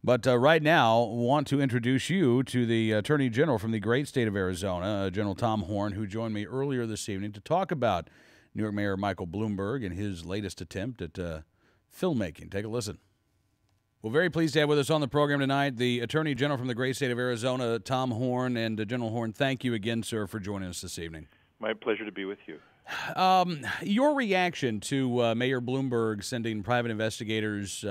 But right now, want to introduce you to the Attorney General from the great state of Arizona, General Tom Horn, who joined me earlier this evening to talk about New York Mayor Michael Bloomberg and his latest attempt at filmmaking. Take a listen. Well, very pleased to have with us on the program tonight the Attorney General from the great state of Arizona, Tom Horn. And General Horn, thank you again, sir, for joining us this evening. My pleasure to be with you. Your reaction to Mayor Bloomberg sending private investigators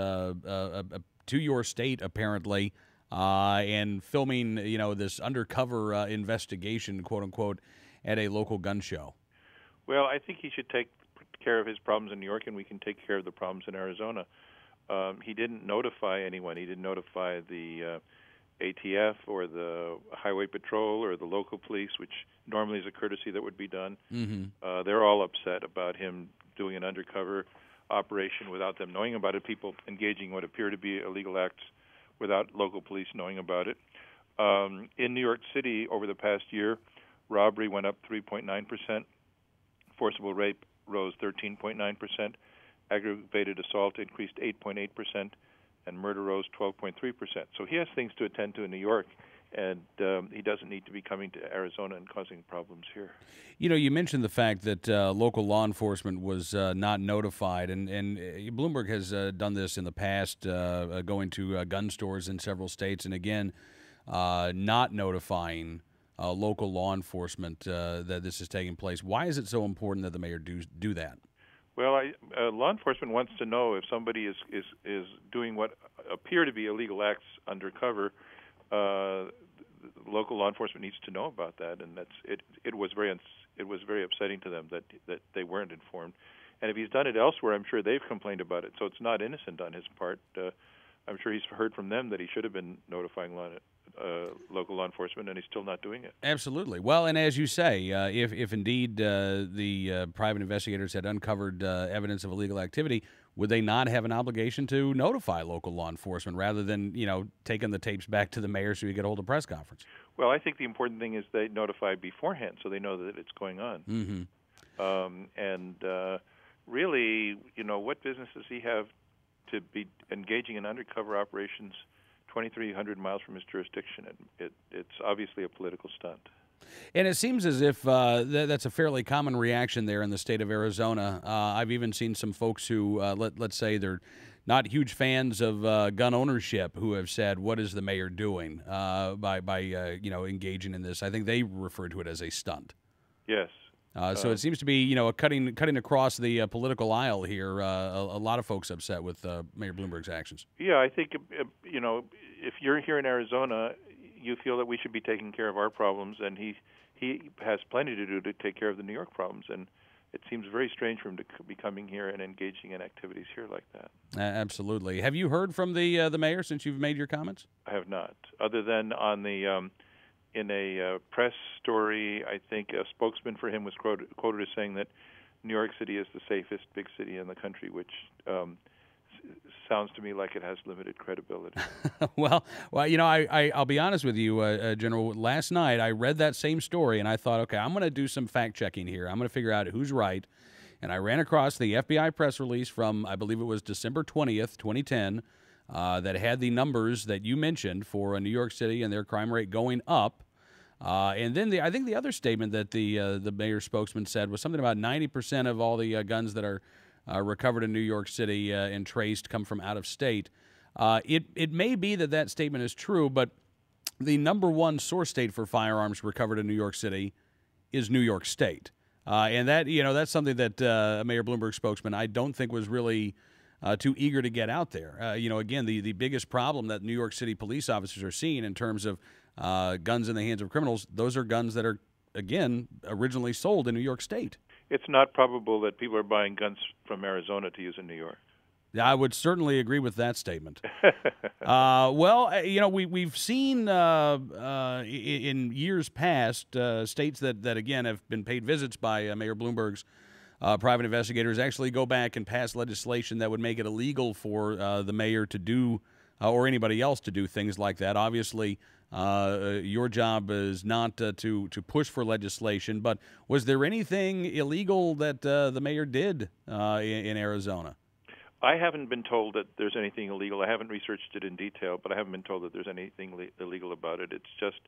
to your state, apparently, and filming, this undercover investigation, quote unquote, at a local gun show. Well, I think he should take care of his problems in New York, and we can take care of the problems in Arizona. He didn't notify anyone. He didn't notify the ATF or the Highway Patrol or the local police, which normally is a courtesy that would be done. Mm-hmm. They're all upset about him doing an undercover operation without them knowing about it, people engaging in what appear to be illegal acts without local police knowing about it. In New York City, over the past year, robbery went up 3.9%, forcible rape rose 13.9%, aggravated assault increased 8.8%, and murder rose 12.3%. So he has things to attend to in New York, and he doesn't need to be coming to Arizona and causing problems here. You mentioned the fact that local law enforcement was not notified, and Bloomberg has done this in the past, going to gun stores in several states, and again, not notifying local law enforcement that this is taking place. Why is it so important that the mayor do that? Well, law enforcement wants to know if somebody is doing what appear to be illegal acts undercover. Local law enforcement needs to know about that, and it was very upsetting to them that they weren't informed. And if he's done it elsewhere, I'm sure they've complained about it. So it's not innocent on his part. I'm sure he's heard from them that he should have been notifying local law enforcement, and he's still not doing it. Absolutely. Well, and as you say, if indeed the private investigators had uncovered evidence of illegal activity, would they not have an obligation to notify local law enforcement rather than, taking the tapes back to the mayor so he could hold a press conference? Well, I think the important thing is they notify beforehand so they know that it's going on. Mm-hmm. Really, what business does he have to be engaging in undercover operations 2,300 miles from his jurisdiction? It's obviously a political stunt. And it seems as if that's a fairly common reaction there in the state of Arizona. I've even seen some folks who, let's say they're not huge fans of gun ownership, who have said, "What is the mayor doing by engaging in this?" I think they refer to it as a stunt. Yes. So it seems to be, cutting across the political aisle here. A lot of folks upset with Mayor Bloomberg's actions. Yeah, I think if you're here in Arizona, you feel that we should be taking care of our problems, and he has plenty to do to take care of the New York problems, and it seems very strange for him to be coming here and engaging in activities here like that. Absolutely. Have you heard from the mayor since you've made your comments? I have not, other than on the in a press story. I think a spokesman for him was quoted as saying that New York City is the safest big city in the country, which sounds to me like it has limited credibility. Well, I'll be honest with you, General. Last night I read that same story, and I thought, okay, I'm going to do some fact checking here. I'm going to figure out who's right. And I ran across the FBI press release from, I believe it was December 20th, 2010, that had the numbers that you mentioned for New York City and their crime rate going up. And then I think the other statement that the mayor's spokesman said was something about 90% of all the guns that are recovered in New York City and traced come from out of state. It may be that statement is true, but the number one source state for firearms recovered in New York City is New York State. And that's something that Mayor Bloomberg spokesman I don't think was really too eager to get out there. Again, the biggest problem that New York City police officers are seeing in terms of guns in the hands of criminals, those are guns that are, again, originally sold in New York State. It's not probable that people are buying guns from Arizona to use in New York. I would certainly agree with that statement. We've seen in years past states that again have been paid visits by Mayor Bloomberg's private investigators actually go back and pass legislation that would make it illegal for the mayor to do or anybody else to do things like that. Obviously, your job is not to push for legislation, but was there anything illegal that the mayor did in Arizona? I haven't been told that there's anything illegal. I haven't researched it in detail, but I haven't been told that there's anything illegal about it. It's just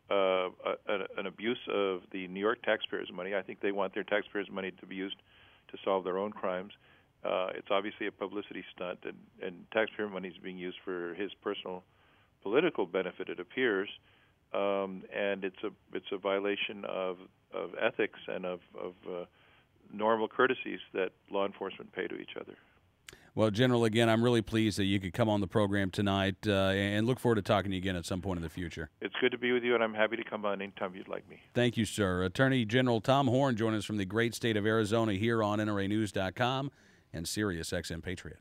an abuse of the New York taxpayers' money. I think they want their taxpayers' money to be used to solve their own crimes. It's obviously a publicity stunt, and taxpayer money is being used for his personal political benefit, it appears, and it's a violation of ethics and of normal courtesies that law enforcement pay to each other. Well, General, again, I'm really pleased that you could come on the program tonight, and look forward to talking to you again at some point in the future. It's good to be with you, and I'm happy to come on anytime you'd like me. Thank you, sir. Attorney General Tom Horn joining us from the great state of Arizona here on NRAnews.com and Sirius XM Patriot.